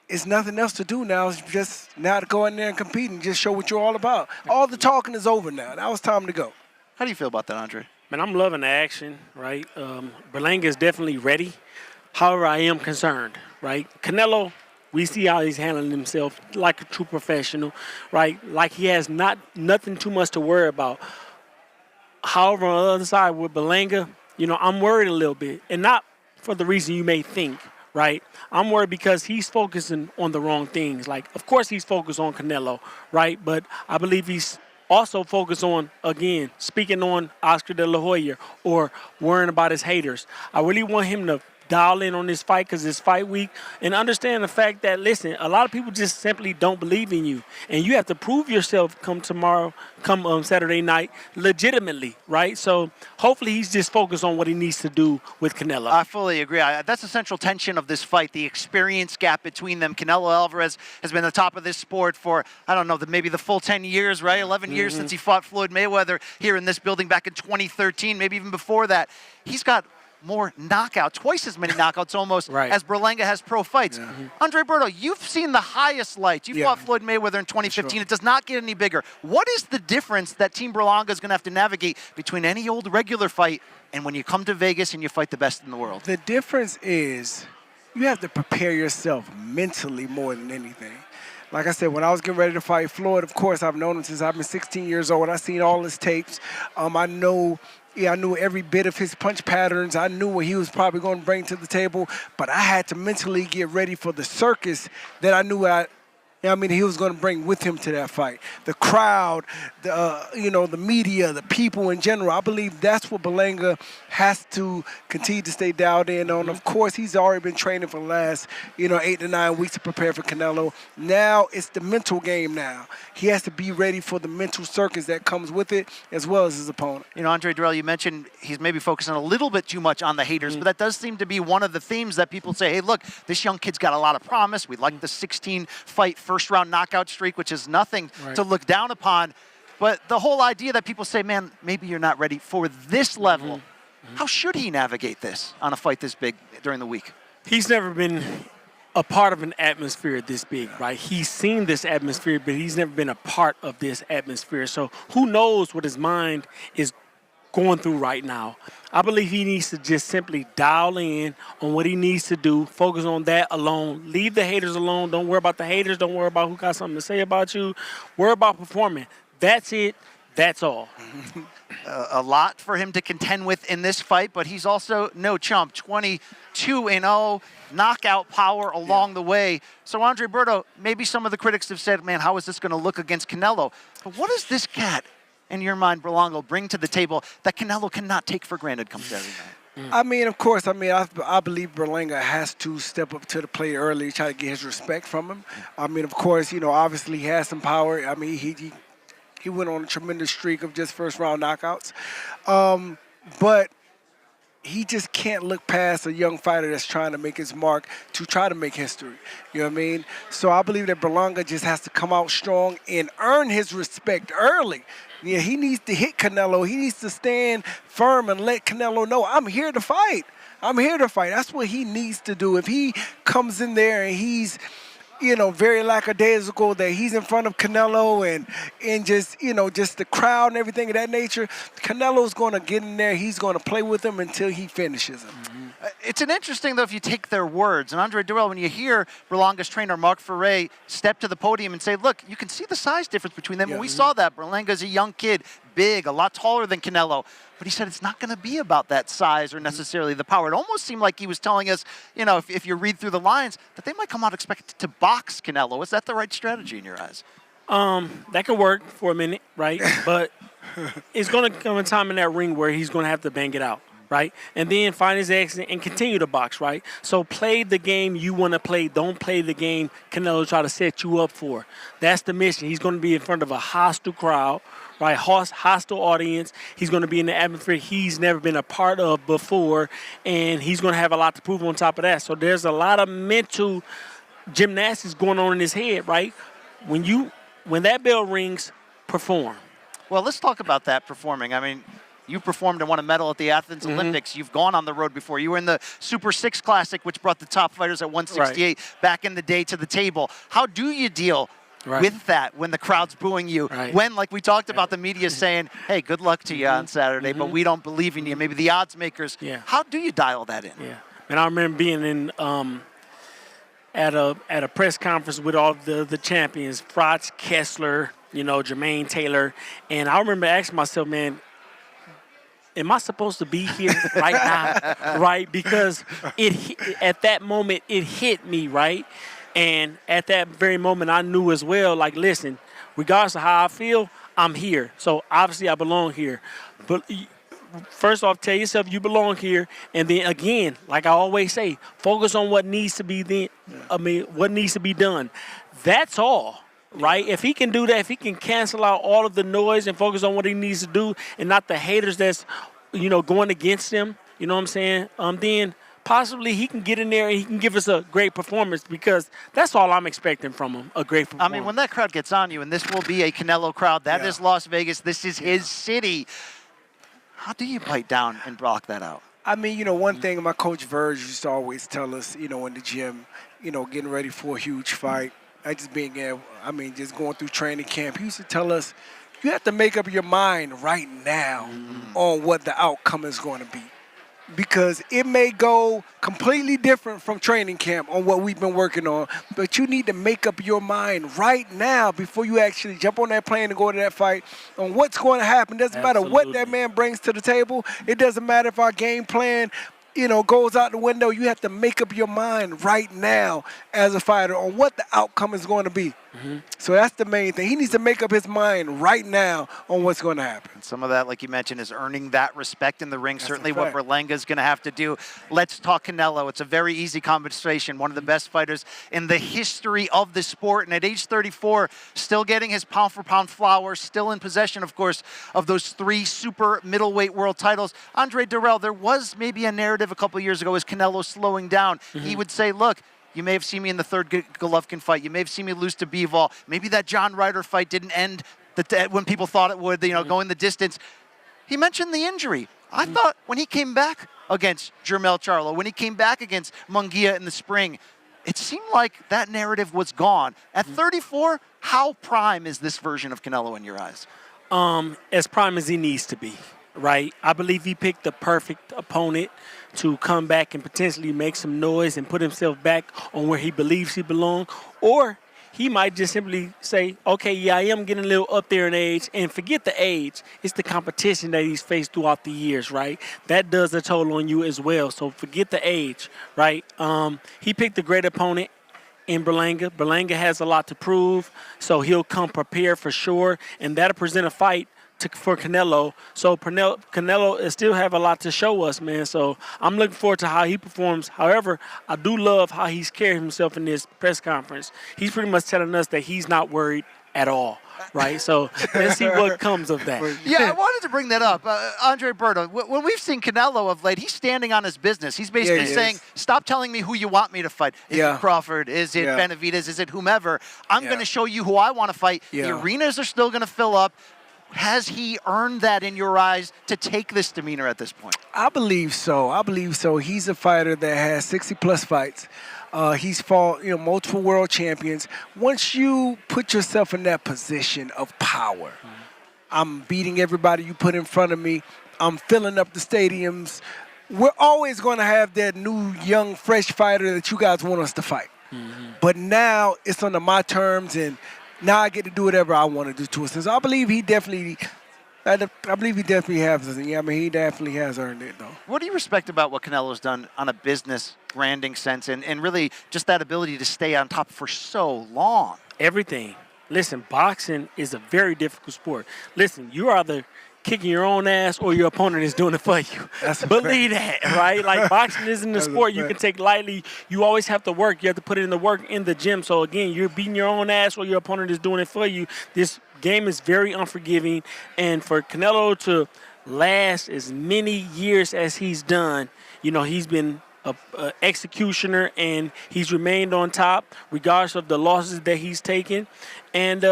S13: It's nothing else to do now. It's just now to go in there and compete and just show what you're all about. All the talking is over now. Now it's time to go.
S12: How do you feel about that, Andre?
S14: Man, I'm loving the action, right? Berlanga is definitely ready. However, I am concerned, right? Canelo, we see how he's handling himself like a true professional, right? Like he has nothing too much to worry about. However, on the other side with Berlanga, you know, I'm worried a little bit, and not for the reason you may think, right? I'm worried because he's focusing on the wrong things. Like, of course he's focused on Canelo, right? But I believe he's also focused on, again, speaking on Oscar De La Hoya or worrying about his haters. I really want him to dial in on this fight because it's fight week and understand the fact that, listen, a lot of people just simply don't believe in you. And you have to prove yourself come Saturday night legitimately, right? So hopefully he's just focused on what he needs to do with Canelo.
S12: I fully agree. That's the central tension of this fight, the experience gap between them. Canelo Alvarez has been the top of this sport for, I don't know, maybe the full 10 years, right? 11 years since he fought Floyd Mayweather here in this building back in 2013, maybe even before that. He's got more knockouts, twice as many knockouts almost as Berlanga has pro fights. Andre Berto, you've seen the highest lights. You fought Floyd Mayweather in 2015. It does not get any bigger. What is the difference that Team Berlanga is going to have to navigate between any old regular fight and when you come to Vegas and you fight the best in the world?
S13: The difference is you have to prepare yourself mentally more than anything. Like I said, when I was getting ready to fight Floyd, of course, I've known him since I've been 16 years old. I've seen all his tapes. I knew every bit of his punch patterns. I knew what he was probably going to bring to the table, but I had to mentally get ready for the circus that I knew he was going to bring with him to that fight. The crowd, the media, the people in general. I believe that's what Berlanga has to continue to stay dialed in on. Of course, he's already been training for the last, 8 to 9 weeks to prepare for Canelo. Now it's the mental game now. He has to be ready for the mental circus that comes with it, as well as his opponent.
S12: Andre Dirrell, you mentioned he's maybe focusing a little bit too much on the haters, but that does seem to be one of the themes that people say, hey, look, this young kid's got a lot of promise. We like the 16-fight first-round knockout streak, which is nothing to look down upon. But the whole idea that people say, man, maybe you're not ready for this level. How should he navigate this on a fight this big during the week?
S14: He's never been a part of an atmosphere this big, right? He's seen this atmosphere, but he's never been a part of this atmosphere. So who knows what his mind is going through right now. I believe he needs to just simply dial in on what he needs to do, focus on that alone, leave the haters alone. Don't worry about the haters. Don't worry about who got something to say about you. Worry about performing. That's it. That's all.
S12: A lot for him to contend with in this fight, but he's also no chump. 22-0, knockout power along the way. So Andre Berto, maybe some of the critics have said, man, how is this going to look against Canelo? But what does this cat, in your mind, Berlanga, bring to the table that Canelo cannot take for granted come Saturday night?
S13: I believe Berlanga has to step up to the plate early, try to get his respect from him. Of course, obviously he has some power. He went on a tremendous streak of just first-round knockouts. But he just can't look past a young fighter that's trying to make his mark to try to make history. You know what I mean? So I believe that Berlanga just has to come out strong and earn his respect early. Yeah, he needs to hit Canelo. He needs to stand firm and let Canelo know, I'm here to fight. I'm here to fight. That's what he needs to do. If he comes in there and he's, very lackadaisical that he's in front of Canelo and just, just the crowd and everything of that nature, Canelo's going to get in there. He's going to play with him until he finishes him.
S12: It's an interesting, though, if you take their words. And Andre Dirrell, when you hear Berlanga's trainer, Mark Ferre, step to the podium and say, look, you can see the size difference between them. And we saw that. Berlanga's a young kid, big, a lot taller than Canelo. But he said it's not going to be about that size or necessarily the power. It almost seemed like he was telling us, if you read through the lines, that they might come out expected to box Canelo. Is that the right strategy in your eyes?
S14: That could work for a minute, right? But it's going to come a time in that ring where he's going to have to bang it out. right? And then find his exit and continue to box, right? So play the game you want to play. Don't play the game Canelo try to set you up for. That's the mission. He's going to be in front of a hostile crowd, right? Hostile audience. He's going to be in the atmosphere he's never been a part of before, and he's going to have a lot to prove on top of that. So there's a lot of mental gymnastics going on in his head, right? When that bell rings, perform.
S12: Well, let's talk about that performing. I mean, you performed and won a medal at the Athens Olympics. You've gone on the road before. You were in the Super 6 Classic, which brought the top fighters at 168 back in the day to the table. How do you deal with that when the crowd's booing you? When, like we talked about, the media saying, hey, good luck to you on Saturday, but we don't believe in you. Maybe the odds makers. How do you dial that in?
S14: And I remember being in at a press conference with all the champions, Frotz, Kessler, Jermaine Taylor, and I remember asking myself, man, am I supposed to be here right now, right? Because at that moment, it hit me, right? And at that very moment, I knew as well, like, listen, regardless of how I feel, I'm here. So obviously I belong here. But first off, tell yourself you belong here. And then again, like I always say, focus on what needs to be what needs to be done. That's all. Right? If he can do that, if he can cancel out all of the noise and focus on what he needs to do and not the haters that's, going against him, you know what I'm saying? Then possibly he can get in there and he can give us a great performance, because that's all I'm expecting from him, a great performance.
S12: I mean, when that crowd gets on you, and this will be a Canelo crowd, that is Las Vegas, this is his city. How do you bite down and block that out?
S13: I mean, one thing my coach Verge used to always tell us, in the gym, getting ready for a huge fight, just going through training camp, he used to tell us, you have to make up your mind right now on what the outcome is going to be. Because it may go completely different from training camp on what we've been working on, but you need to make up your mind right now before you actually jump on that plane and go to that fight on what's going to happen. It doesn't matter what that man brings to the table. It doesn't matter if our game plan goes out the window. You have to make up your mind right now as a fighter on what the outcome is going to be. So that's the main thing. He needs to make up his mind right now on what's going to happen.
S12: Some of that, like you mentioned, is earning that respect in the ring. That's certainly what Berlanga is going to have to do. Let's talk Canelo. It's a very easy conversation. One of the best fighters in the history of the sport. And at age 34, still getting his pound-for-pound flowers, still in possession, of course, of those 3 super middleweight world titles. Andre Durrell, there was maybe a narrative a couple years ago as Canelo slowing down. He would say, look, you may have seen me in the 3rd Golovkin fight. You may have seen me lose to Bivol. Maybe that John Ryder fight didn't end when people thought it would, going the distance. He mentioned the injury. I thought when he came back against Jermell Charlo, when he came back against Munguia in the spring, it seemed like that narrative was gone. At 34, how prime is this version of Canelo in your eyes?
S14: As prime as he needs to be, right? I believe he picked the perfect opponent to come back and potentially make some noise and put himself back on where he believes he belongs. Or he might just simply say, okay, yeah, I am getting a little up there in age, and forget the age. It's the competition that he's faced throughout the years, right? That does a toll on you as well. So forget the age, right? He picked a great opponent in Berlanga. Berlanga has a lot to prove, so he'll come prepared for sure, and that'll present a fight for Canelo. So Canelo still have a lot to show us, man. So I'm looking forward to how he performs. However, I do love how he's carried himself in this press conference. He's pretty much telling us that he's not worried at all, right? So let's see what comes of that.
S12: Yeah, I wanted to bring that up. Andre Berto, when we've seen Canelo of late, he's standing on his business. He's basically saying, stop telling me who you want me to fight. Is it Crawford? Is it Benavidez? Is it whomever? I'm going to show you who I want to fight. The arenas are still going to fill up. Has he earned that in your eyes to take this demeanor at this point?
S13: I believe so. He's a fighter that has 60-plus fights. He's fought, multiple world champions. Once you put yourself in that position of power, I'm beating everybody you put in front of me. I'm filling up the stadiums. We're always going to have that new, young, fresh fighter that you guys want us to fight. But now it's under my terms, and now I get to do whatever I want to do to us. So I believe he definitely has it. Yeah, he definitely has earned it, though.
S12: What do you respect about what Canelo's done on a business branding sense and really just that ability to stay on top for so long?
S14: Everything. Listen, boxing is a very difficult sport. Listen, you either kicking your own ass or your opponent is doing it for you. Believe that, right? Like boxing isn't a sport you can take lightly. You always have to work. You have to put in the work in the gym. So again, you're beating your own ass or your opponent is doing it for you. This game is very unforgiving, and for Canelo to last as many years as he's done, you know, he's been a executioner and he's remained on top regardless of the losses that he's taken, and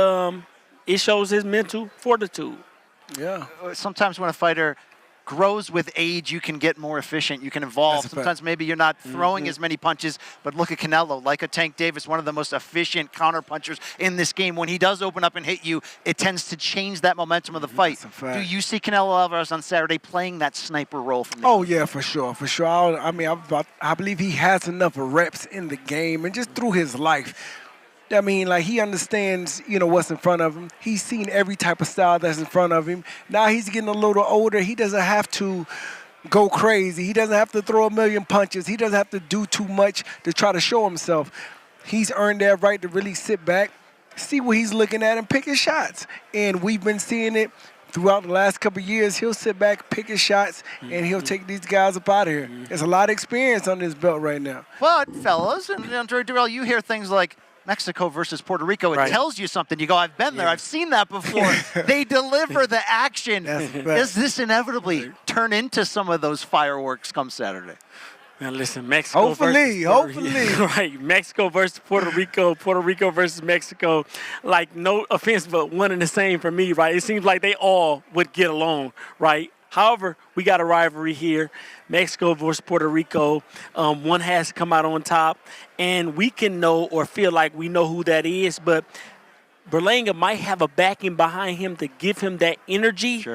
S14: it shows his mental fortitude.
S12: Yeah. Sometimes when a fighter grows with age, you can get more efficient, you can evolve. Sometimes maybe you're not throwing as many punches, but look at Canelo, like a Tank Davis, one of the most efficient counter punchers in this game. When he does open up and hit you, it tends to change that momentum of the fight. Do you see Canelo Alvarez on Saturday playing that sniper role from the
S13: yeah, for sure, for sure. I believe he has enough reps in the game and just through his life. I mean, like, he understands, you know, what's in front of him. He's seen every type of style that's in front of him. Now he's getting a little older. He doesn't have to go crazy. He doesn't have to throw a million punches. He doesn't have to do too much to try to show himself. He's earned that right to really sit back, see what he's looking at, and pick his shots. And we've been seeing it throughout the last couple of years. He'll sit back, pick his shots, and he'll take these guys up out of here. There's a lot of experience on this belt right now.
S12: But, fellas, and Andre Durrell, you hear things like Mexico versus Puerto Rico. It tells you something. You go, I've been there. I've seen that before. They deliver the action. Does this inevitably turn into some of those fireworks come Saturday?
S14: Now listen, Mexico
S13: hopefully.
S14: Right, Mexico versus Puerto Rico versus Mexico. Like, no offense, but one and the same for me, right? It seems like they all would get along, right? However, we got a rivalry here, Mexico versus Puerto Rico. One has to come out on top, and we can know or feel like we know who that is, but Berlanga might have a backing behind him to give him that energy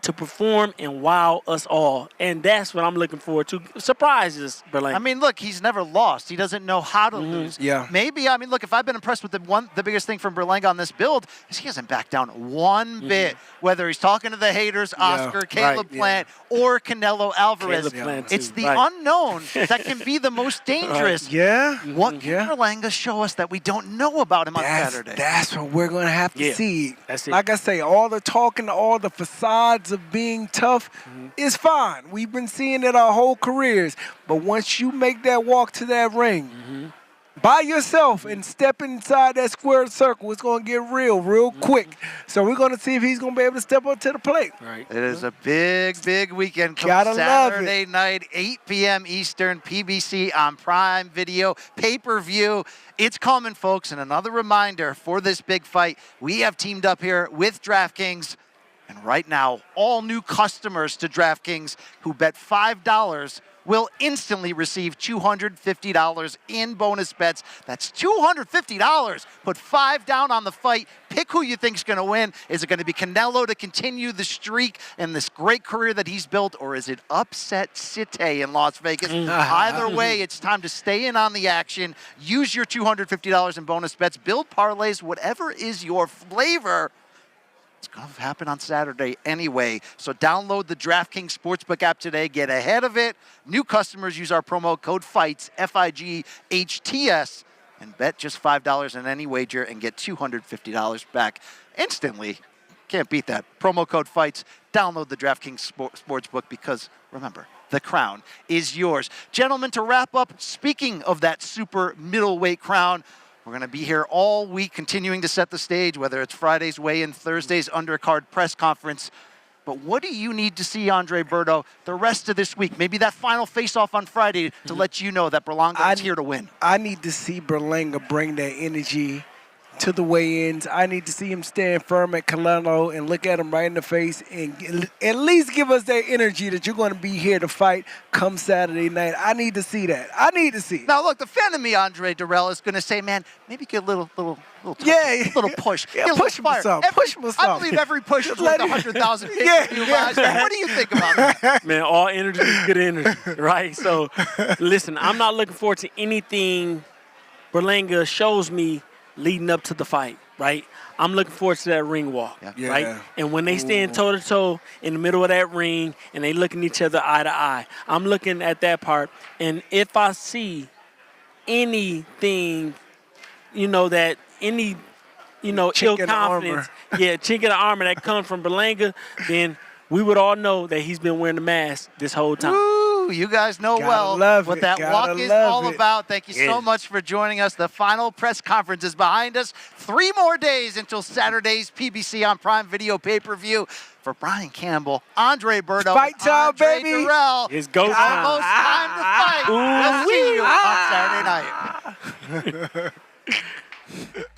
S14: to perform and wow us all. And that's what I'm looking forward to. Surprises, Berlanga.
S12: I mean, look, he's never lost. He doesn't know how to lose.
S13: Yeah.
S12: Maybe, I mean, look, if I've been impressed with the biggest thing from Berlanga on this build is he hasn't backed down one bit, whether he's talking to the haters, Oscar, Caleb Plant, or Canelo Alvarez. It's the unknown that can be the most dangerous. What can Berlanga show us that we don't know about him on Saturday?
S13: That's what we're going to have to see.
S14: That's it.
S13: Like I say, all the talking, all the facades of being tough is fine. We've been seeing it our whole careers. But once you make that walk to that ring by yourself and step inside that square circle, it's going to get real quick. So we're going to see if he's going to be able to step up to the plate.
S12: It is a big weekend.
S13: Gotta
S12: Saturday night, 8 p.m. Eastern, PBC on Prime Video, pay-per-view. It's coming, folks. And another reminder for this big fight, we have teamed up here with DraftKings. And right now, all new customers to DraftKings who bet $5 will instantly receive $250 in bonus bets. That's $250. Put $5 down on the fight. Pick who you think is going to win. Is it going to be Canelo to continue the streak and this great career that he's built, or is it Upset City in Las Vegas? Either way, it's time to stay in on the action. Use your $250 in bonus bets. Build parlays, whatever is your flavor. It's going to happen on Saturday anyway. So download the DraftKings Sportsbook app today. Get ahead of it. New customers use our promo code FIGHTS, FIGHTS, and bet just $5 on any wager and get $250 back instantly. Can't beat that. Promo code FIGHTS. Download the DraftKings Sportsbook because, remember, the crown is yours. Gentlemen, to wrap up, speaking of that super middleweight crown, we're going to be here all week continuing to set the stage, whether it's Friday's weigh-in, Thursday's undercard press conference. But what do you need to see, Andre Berto, the rest of this week? Maybe that final face-off on Friday to let you know that Berlanga is here to win.
S13: I need to see Berlanga bring that energy to the weigh-ins. I need to see him stand firm at Canelo and look at him right in the face and at least give us that energy that you're going to be here to fight come Saturday night. I need to see that. I need to see it.
S12: Now, look, the fan of me, Andre Durrell, is going to say, man, maybe get a little little push.
S13: Push him some. Push him some.
S12: I believe every push is worth 100,000 pay-per-view buys. What do you think about that?
S14: Man, all energy is good energy, right? So, listen, I'm not looking forward to anything Berlanga shows me leading up to the fight, right? I'm looking forward to that ring walk, right? And when they stand toe-to-toe in the middle of that ring and they looking each other eye to eye, I'm looking at that part. And if I see anything, ill confidence, chink in the armor that comes from Berlanga, then we would all know that he's been wearing the mask this whole time.
S12: Woo, you guys know what that walk is all about. Thank you so much for joining us. The final press conference is behind us. 3 more days until Saturday's PBC on Prime Video pay-per-view. For Brian Campbell, Andre Berto,
S13: Fight time,
S12: Andre
S13: baby.
S12: Durrell,
S14: It's go time.
S12: almost time to fight. We'll see you on Saturday night.